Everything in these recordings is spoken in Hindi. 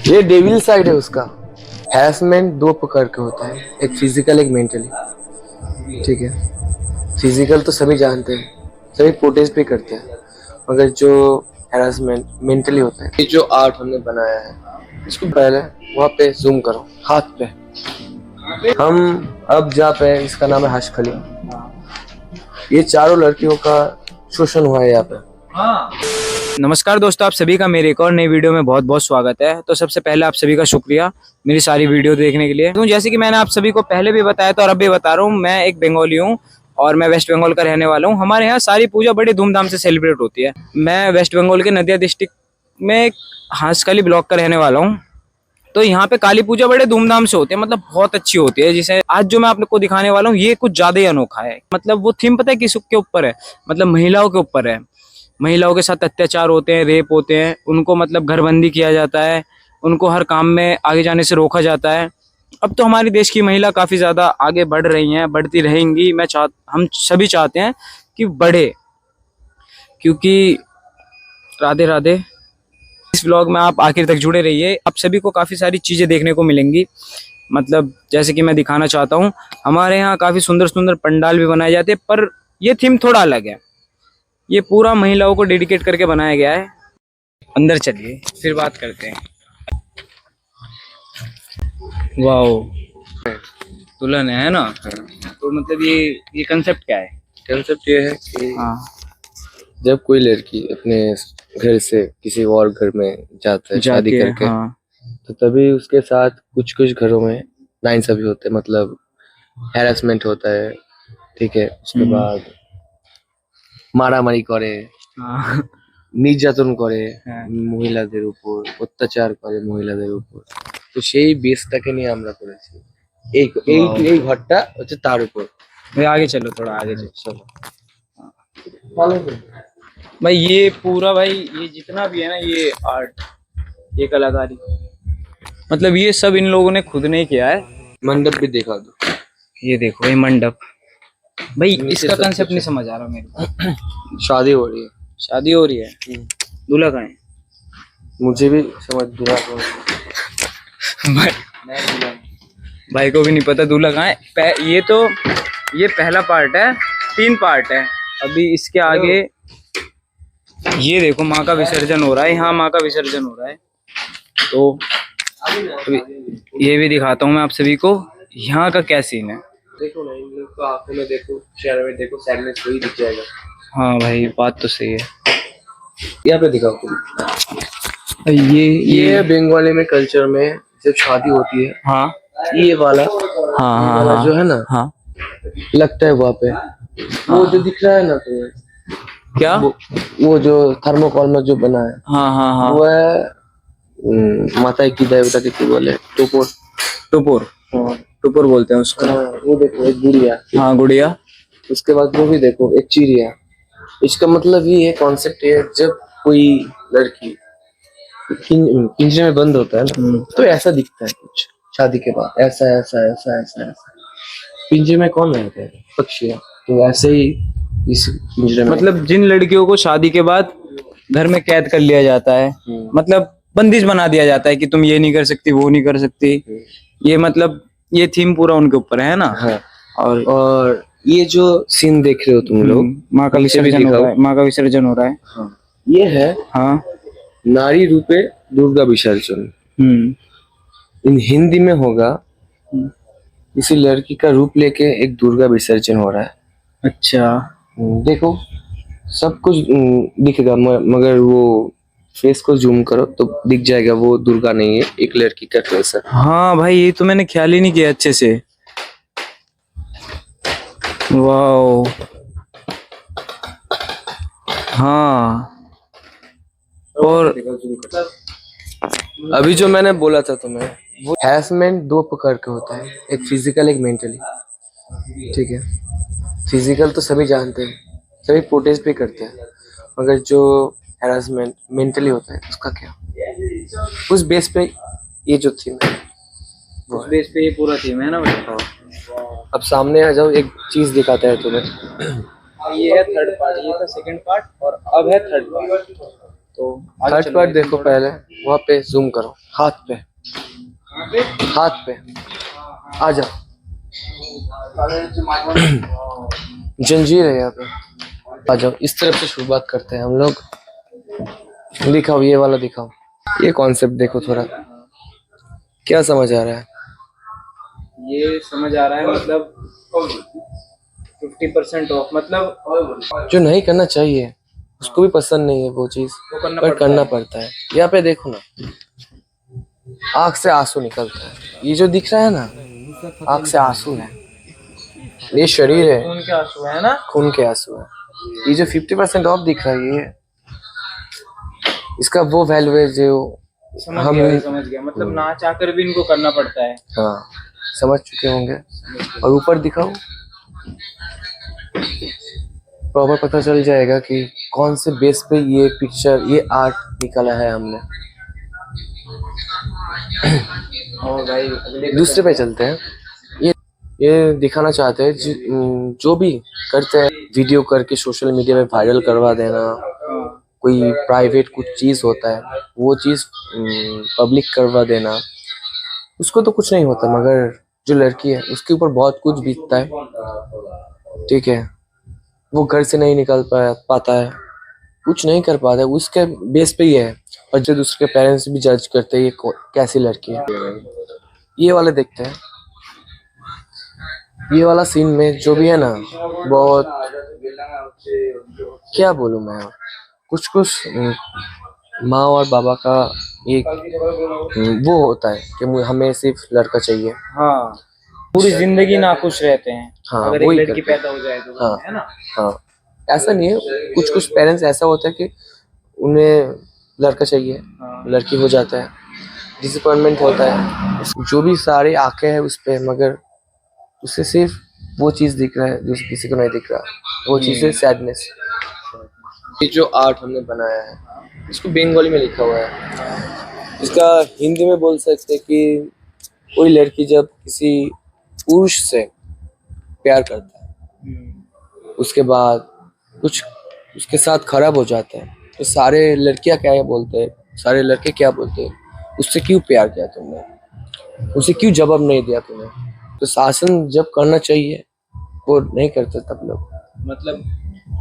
ये डेविल साइड है उसका। हैरेसमेंट दो प्रकार का होता है, एक फिजिकल एक मेंटली। ठीक है, फिजिकल तो सभी जानते हैं, सभी प्रोटेस्ट भी करते हैं, मगर जो हैरेसमेंट मेंटली होता है, ये जो आर्ट हमने बनाया है इसको पहले वहाँ पे जूम करो, हाथ पे। हम अब जहाँ पे इसका नाम है हर्ष खली, ये चारों लड़कियों का शोषण हुआ है यहाँ पे। नमस्कार दोस्तों, आप सभी का मेरे एक और नई वीडियो में बहुत बहुत स्वागत है। तो सबसे पहले आप सभी का शुक्रिया मेरी सारी वीडियो देखने के लिए। तो जैसे कि मैंने आप सभी को पहले भी बताया था और अब भी बता रहा हूँ, मैं एक बंगाली हूँ और मैं वेस्ट बंगाल का रहने वाला हूँ। हमारे यहाँ सारी पूजा बड़ी धूमधाम से सेलिब्रेट होती है। मैं वेस्ट बंगाल के नदिया डिस्ट्रिक्ट में हांसखाली ब्लॉक का रहने वाला हूँ। तो यहाँ पे काली पूजा बड़े धूमधाम से होती है, मतलब बहुत अच्छी होती है। जिसे आज जो मैं आपको दिखाने वाला हूँ ये कुछ ज्यादा ही अनोखा है। मतलब वो थीम पता है किस के ऊपर है? मतलब महिलाओं के ऊपर है। महिलाओं के साथ अत्याचार होते हैं, रेप होते हैं, उनको मतलब घरबंदी किया जाता है, उनको हर काम में आगे जाने से रोका जाता है। अब तो हमारे देश की महिला काफी ज्यादा आगे बढ़ रही हैं, बढ़ती रहेंगी। हम सभी चाहते हैं कि बढ़े, क्योंकि राधे राधे। इस व्लॉग में आप आखिर तक जुड़े रहिए, आप सभी को काफी सारी चीजें देखने को मिलेंगी। मतलब जैसे कि मैं दिखाना चाहता हूँ, हमारे यहाँ काफी सुंदर सुंदर पंडाल भी बनाए जाते हैं, पर ये थीम थोड़ा अलग है। ये पूरा महिलाओं को डेडिकेट करके बनाया गया है। अंदर चलिए फिर बात करते हैं। वाओ, दुल्हन है ना? तो मतलब ये कंसेप्ट क्या है? कंसेप्ट ये है कि हाँ, जब कोई लड़की अपने घर से किसी और घर में जाता है शादी जाती है। करके, हाँ, तो तभी उसके साथ कुछ कुछ घरों में नाइंसाफी होते हैं, मतलब हैरेसमेंट होता है। ठीक है, उसके बाद মারামারি করে, हाँ, নির্যাতন করে হ্যাঁ। মহিলাদের উপর, অত্যাচার করে মহিলাদের উপর। তো সেই বেসটাকে নিয়ে আমরা করেছি। এই এই वाओ। এই ঘরটা হচ্ছে তার উপর। भाई आगे चलो, थोड़ा आगे चलो। চলো ভালো করে। भाई ये पूरा, भाई ये जितना भी है ना, ये आर्ट, ये कलाकारी, मतलब ये सब इन लोगों ने खुद नहीं किया है। मंडप भी दिखा दो। ये देखो, ये मंडप। भाई नीचे इसका सब कंसेप्ट कुछ नहीं है। समझ आ रहा मेरे को। शादी हो रही है। शादी हो रही है, दूल्हा कहाँ है? मुझे भी समझ दूल्हा को। भाई मैं दूल्हा हूँ। भाई को भी नहीं पता दूल्हा कहाँ है। ये पहला पार्ट है, 3 पार्ट है। अभी इसके आगे ये देखो, माँ का विसर्जन हो रहा है। यहाँ माँ का विसर्जन हो रहा है। तो अभी ये भी दिखाता हूँ मैं आप सभी को, यहाँ का क्या सीन है। देखो ना, इन लोग को आंखों में देखो, चेहरे में देखो, सैडनेस वही दिख जाएगा। हाँ भाई, बात तो सही है। यहाँ पे दिखाओ तुम। ये ये बंगाली में कल्चर में जब शादी होती है, हाँ ये वाला हाँ ये हाँ वाला हाँ जो है ना, हाँ। लगता है वहाँ पे। वो जो दिख रहा है ना तुम्हें, क्या? वो जो थर्मोकॉल में जो बना है, हाँ हाँ हाँ, वो है माता की देवता की बोले टोपोर। टुपुर। हाँ, टुपुर बोलते हैं उसको। वो देखो एक गुड़िया। हाँ, गुड़िया। उसके बाद वो भी देखो एक चिड़िया। इसका मतलब ये है, कॉन्सेप्ट ये है, जब कोई लड़की पिंजरे में बंद होता है ना, तो ऐसा दिखता है कुछ शादी के बाद, ऐसा ऐसा ऐसा ऐसा ऐसा। पिंजरे में कौन रहते हैं? पक्षी। तो ऐसे ही इस पिंजरे में मतलब जिन लड़कियों को शादी के बाद घर में कैद कर लिया जाता है, मतलब बंदिश बना दिया जाता है कि तुम ये नहीं कर सकती, वो नहीं कर सकती। ये मतलब ये थीम पूरा उनके ऊपर है ना। हाँ। और ये जो सीन देख रहे हो तुम लोग, माँ का नीचे भी विसर्जन हो दिखाओ। रहा है, माँ का विसर्जन हो रहा है। हाँ, ये है हाँ। नारी रूपे दुर्गा विसर्जन। इन हिंदी में होगा, किसी लड़की का रूप लेके एक दुर्गा विसर्जन हो रहा है। अच्छा, देखो सब कुछ दिखेगा, मगर वो फेस को जूम करो तो दिख जाएगा वो दुर्गा नहीं है, एक लड़की का फेस है। हाँ भाई, ये तो मैंने ख्याल ही नहीं किया अच्छे से। वाओ, हाँ। और अभी जो मैंने बोला था तुम्हें, वो हैरेसमेंट दो प्रकार का होता है, एक फिजिकल एक मेंटली। ठीक है, फिजिकल तो सभी जानते हैं, सभी प्रोटेस्ट भी करते हैं, मगर जो हैरेसमेंट मेंटली होता है उसका क्या? उस बेस पे ये जो थीम है वो उस है। बेस पे ये पूरा थीम है ना भाई। अब सामने आ जाओ, एक चीज दिखाता है तुम्हें। ये है थर्ड पार्ट, ये था सेकंड पार्ट और अब है थर्ड पार्ट। तो आगे थर्ड चलो पार्ट भाई, देखो थोड़ा। पहले, वहाँ पे जूम करो, हाथ पे, यहाँ पे हाथ पे आ जाओ। जंजीर है यहाँ पे, आ जाओ। इस तरफ से शुरुआत करते हैं हम लोग। दिखाओ ये वाला, दिखाओ ये कॉन्सेप्ट देखो थोड़ा, क्या समझ आ रहा है? ये समझ आ रहा है, मतलब 50% ऑफ, मतलब जो नहीं करना चाहिए उसको भी पसंद नहीं है वो चीज, वो करना पर पड़ता करना है। पड़ता है। यहाँ पे देखो ना, आंख से आंसू निकलता है। ये जो दिख रहा है ना, आंख से आंसू है, ये शरीर है, खून के आंसू है ना। खून के आंसू है। ये जो 50% ऑफ दिख रहा है, ये इसका वो वैल्यू है जो समझ हम, गया भाई, समझ गया, मतलब ना चाहकर भी इनको करना पड़ता है। हाँ समझ चुके होंगे। और ऊपर दिखाओ, प्रॉपर पता चल जाएगा कि कौन से बेस पे ये पिक्चर, ये आर्ट निकाला है हमने। और भाई अगले दूसरे पे चलते हैं। ये दिखाना चाहते हैं जो भी करते हैं, वीडियो करके सोशल मीडिया में वायरल करवा देना। कोई प्राइवेट कुछ चीज होता है, वो चीज पब्लिक करवा देना, उसको तो कुछ नहीं होता, मगर जो लड़की है उसके ऊपर बहुत कुछ बीतता है। ठीक है, वो घर से नहीं निकल पाता है, कुछ नहीं कर पाता है, उसके बेस पे ही है। और जो दूसरे के पेरेंट्स भी जज करते हैं ये कैसी लड़की है। ये वाले देखते हैं, ये वाला सीन में जो भी है ना, बहुत, क्या बोलूं मैं, कुछ कुछ माँ और बाबा का एक वो होता है कि हमें सिर्फ लड़का चाहिए। हाँ, पूरी जिंदगी नाखुश रहते हैं। हाँ, अगर एक वही लड़की करते हैं। पैदा हो जाए तो, हाँ है ना। हाँ, ऐसा नहीं है, कुछ कुछ पेरेंट्स ऐसा होता है कि उन्हें लड़का चाहिए, हाँ। लड़की हो जाता है, डिसअपॉइंटमेंट होता है, जो भी सारे आंखें हैं उस पे, मगर उसे सिर्फ वो चीज दिख रहा है जो किसी को नहीं दिख रहा, वो चीज है सैडनेस। ये जो आर्ट हमने बनाया है, इसको बंगाली में लिखा हुआ है, इसका हिंदी में बोल सकते हैं कि कोई लड़की जब किसी पुरुष से प्यार करता है, उसके बाद कुछ उसके साथ खराब हो जाता है, तो सारे लड़कियां क्या बोलते हैं, सारे लड़के क्या बोलते हैं, उससे क्यों प्यार किया तुमने, उसे क्यों जवाब नहीं दिया तुमने। तो शासन जब करना चाहिए वो नहीं करते तब लोग, मतलब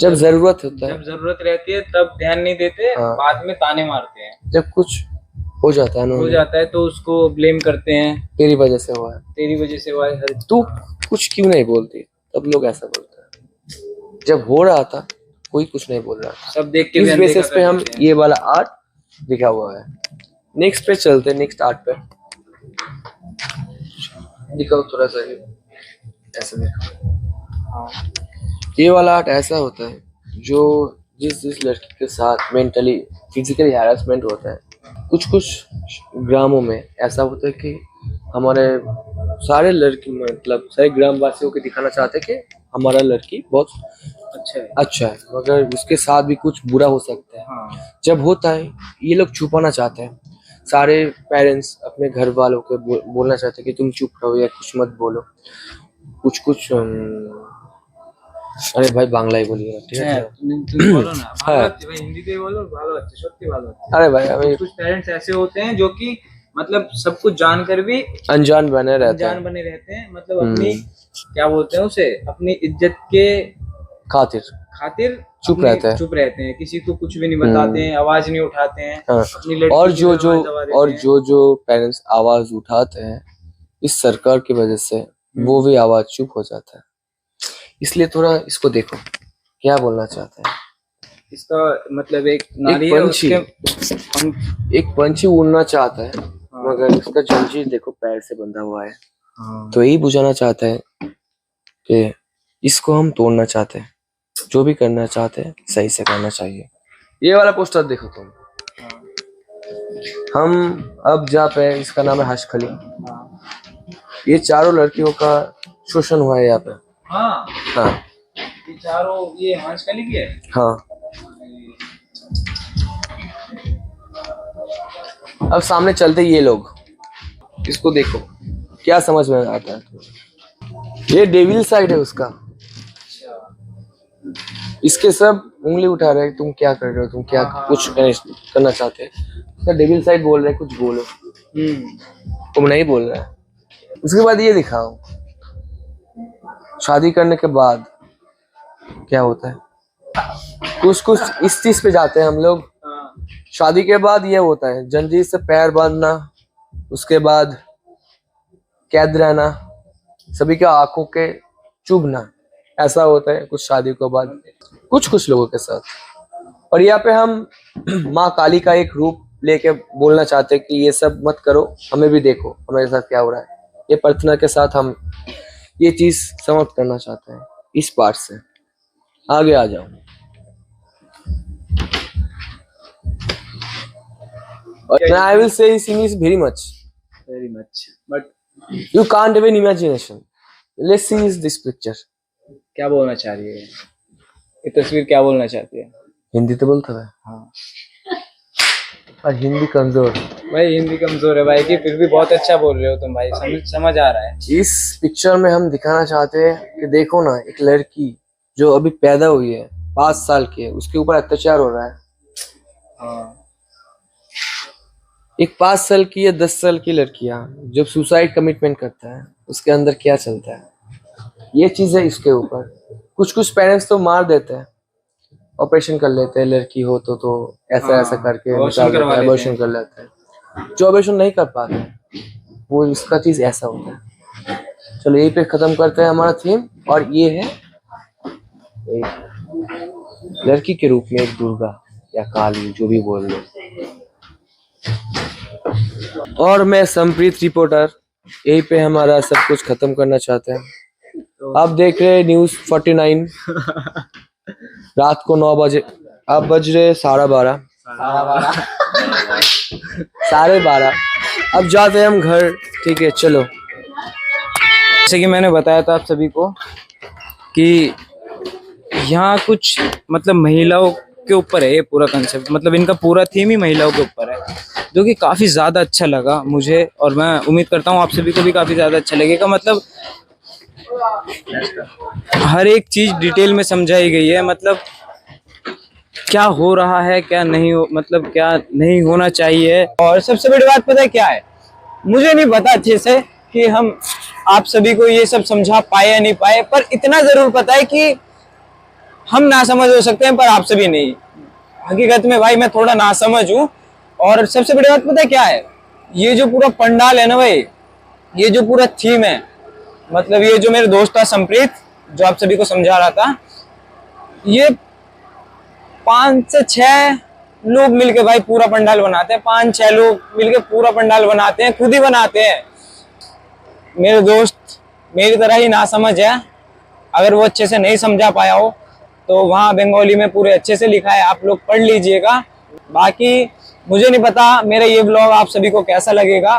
जब जरूरत होता है, जब जरूरत रहती है तब ध्यान नहीं देते। हाँ। बाद में ताने मारते हैं। जब कुछ हो जाता है ना, हो जाता है तो उसको ब्लेम करते हैं, तेरी वजह से हुआ है, तेरी वजह से हुआ है, हर तू कुछ क्यों नहीं बोलती, तब लोग ऐसा बोलते हैं। जब हो रहा था कोई कुछ नहीं बोल रहा, सब देख के इस भी अनदेखा बेसिस पे कर हम देते हैं। ये वाला आर्ट दिखा हुआ है। नेक्स्ट पे चलते हैं, नेक्स्ट आर्ट पे दिखाओ थोड़ा सा, ऐसे देखो। हाँ। ये वाला आर्ट ऐसा होता है जो जिस लड़की के साथ मेंटली फिजिकली हैरेसमेंट होता है, कुछ कुछ ग्रामों में ऐसा होता है कि हमारे सारे लड़की, मतलब सारे ग्रामवासियों को दिखाना चाहते हैं कि हमारा लड़की बहुत अच्छा है, मगर उसके साथ भी कुछ बुरा हो सकता है। हाँ। जब होता है ये लोग छुपाना चाहते हैं, सारे पेरेंट्स अपने घर वालों को बोलना चाहते हैं कि तुम चुप रहो या कुछ मत बोलो। कुछ कुछ अरे भाई বাংলায় বলি না, ঠিক আছে? তুমি বলো না, ভালো হ্যাঁ। হচ্ছে ভাই, হিন্দিতে বলো, ভালো হচ্ছে, সত্যি ভালো হচ্ছে। अरे भाई আমি कुछ पेरेंट्स ऐसे होते हैं जो कि मतलब सब कुछ जानकर भी अनजान बने रहते अनजान हैं बने रहते हैं, मतलब अपनी क्या बोलते हैं उसे, अपनी इज्जत के खातिर। खातिर चुप अपने रहते हैं। चुप रहते हैं, किसी को कुछ भी नहीं बताते हैं, आवाज नहीं उठाते हैं, हाँ। अपनी लड़की और की जो तरफ जो आवाज दबा देते और हैं। जो पेरेंट्स आवाज उठाते हैं इस सरकार की वजह से, वो भी आवाज चुप हो जाता है। इसलिए थोड़ा इसको देखो, क्या बोलना चाहते हैं। इसका मतलब एक नारी है, पंछी, एक पंछी उड़ना चाहता है, मगर उसका जंजीर देखो पैर से बंधा हुआ है। तो यही बुझाना चाहता है कि इसको हम तोड़ना चाहते हैं, जो भी करना चाहते हैं सही से करना चाहिए। ये वाला पोस्टर देखो तुम, हम अब जहाँ पे, इसका नाम है हर्षखली। ये चारों लड़कियों का शोषण हुआ है यहाँ पे। हाँ, हाँ ये चारों, ये हंसकली की है। हाँ। अब सामने चलते ये लोग, इसको देखो क्या समझ में आता है। ये डेविल साइड है उसका। इसके सब उंगली उठा रहे हैं, तुम क्या कर रहे हो, तुम क्या कुछ करना चाहते हैं। डेविल साइड बोल रहे हैं, कुछ बोलो, तुम नहीं बोल रहे हैं। उसके बाद ये दिखाओ शादी करने के बाद क्या होता है। कुछ कुछ इस चीज पे जाते हैं हम लोग। शादी के बाद ये होता है जंजीर से पैर बांधना, उसके बाद कैद रहना, सभी के आंखों के चुभना, ऐसा होता है कुछ शादी के बाद कुछ कुछ लोगों के साथ। और यहाँ पे हम माँ काली का एक रूप लेके बोलना चाहते हैं कि ये सब मत करो, हमें भी देखो हमारे साथ क्या हो रहा है। ये प्रार्थना के साथ हम ये चीज समाप्त करना चाहते हैं इस पार्ट से। आगे आ जाओ। I will say this is very much. But You can't have an imagination. Let's see this picture. क्या बोलना चाह रही है ये तस्वीर, क्या बोलना चाहती है? हिंदी तो बोलता है हाँ और हिंदी कमजोर। भाई, हिंदी कमजोर है भाई की, फिर भी बहुत अच्छा बोल रहे हो तुम भाई, समझ आ रहा है। इस पिक्चर में हम दिखाना चाहते हैं कि देखो ना, एक लड़की जो अभी पैदा हुई है 5 साल की है, उसके ऊपर अत्याचार हो रहा है। हाँ एक 5 साल की या 10 साल की लड़कियां जब सुसाइड कमिटमेंट करता है, उसके अंदर क्या चलता है, ये चीज है इसके ऊपर। कुछ कुछ पेरेंट्स तो मार देते हैं, ऑपरेशन कर लेते हैं, लड़की हो तो ऐसा ऐसा करके अबॉर्शन कर लेते हैं। जो अबॉर्शन नहीं कर पाते वो इसका चीज ऐसा होता है। चलो यही पे खत्म करते हैं हमारा थीम। और ये है एक लड़की के रूप में एक दुर्गा या काली, जो भी बोल लो। और मैं संप्रीत रिपोर्टर, यही पे हमारा सब कुछ खत्म करना चाहते हैं। आप देख रहे हैं न्यूज़ 49। रात को 9 बजे, अब बज रहे 12:30। 12:30। अब जाते हैं हम घर। ठीक है चलो। जैसे कि मैंने बताया था आप सभी को कि यहाँ कुछ मतलब महिलाओं के ऊपर है ये पूरा कंसेप्ट, मतलब इनका पूरा थीम ही महिलाओं के ऊपर है, जो कि काफ़ी ज़्यादा अच्छा लगा मुझे, और मैं उम्मीद करता हूँ आप सभी को भी काफ़ी ज़्यादा अच्छा लगेगा। मतलब हर एक चीज़ डिटेल में समझाई गई है, मतलब क्या हो रहा है, क्या नहीं हो, मतलब क्या नहीं होना चाहिए। और सबसे बड़ी बात पता है क्या है, मुझे नहीं पता अच्छे से कि हम आप सभी को ये सब समझा पाए या नहीं पाए, पर इतना ज़रूर पता है कि हम नासमझ हो सकते हैं पर आप सभी नहीं। हकीकत में भाई मैं थोड़ा नासमझ हूँ। और सबसे बड़ी बात पता है क्या है, ये जो पूरा पंडाल है ना भाई, ये जो पूरा थीम है, मतलब ये जो मेरे दोस्त था संप्रीत, जो आप सभी को समझा रहा था, ये 5 से 6 लोग मिलके भाई पूरा पंडाल बनाते हैं। 5-6 लोग मिलके पूरा पंडाल बनाते हैं, खुद ही बनाते हैं। मेरे दोस्त मेरी तरह ही नासमझ है, अगर वो अच्छे से नहीं समझा पाया हो तो वहाँ बंगाली में पूरे अच्छे से लिखा है, आप लोग पढ़ लीजिएगा। बाकी मुझे नहीं पता मेरा ये ब्लॉग आप सभी को कैसा लगेगा,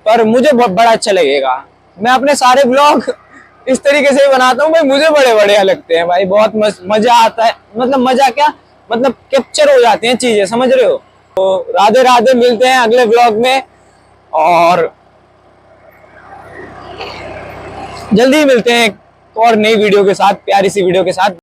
पर मुझे बहुत बड़ा अच्छा लगेगा। मैं अपने सारे ब्लॉग इस तरीके से ही बनाता हूँ भाई, मुझे बड़े बढ़िया लगते हैं भाई, बहुत मजा आता है। मतलब मजा क्या, मतलब कैप्चर हो जाती हैं चीजें, समझ रहे हो। तो राधे राधे, मिलते हैं अगले ब्लॉग में, और जल्दी मिलते हैं एक और नई वीडियो के साथ, प्यारी सी वीडियो के साथ।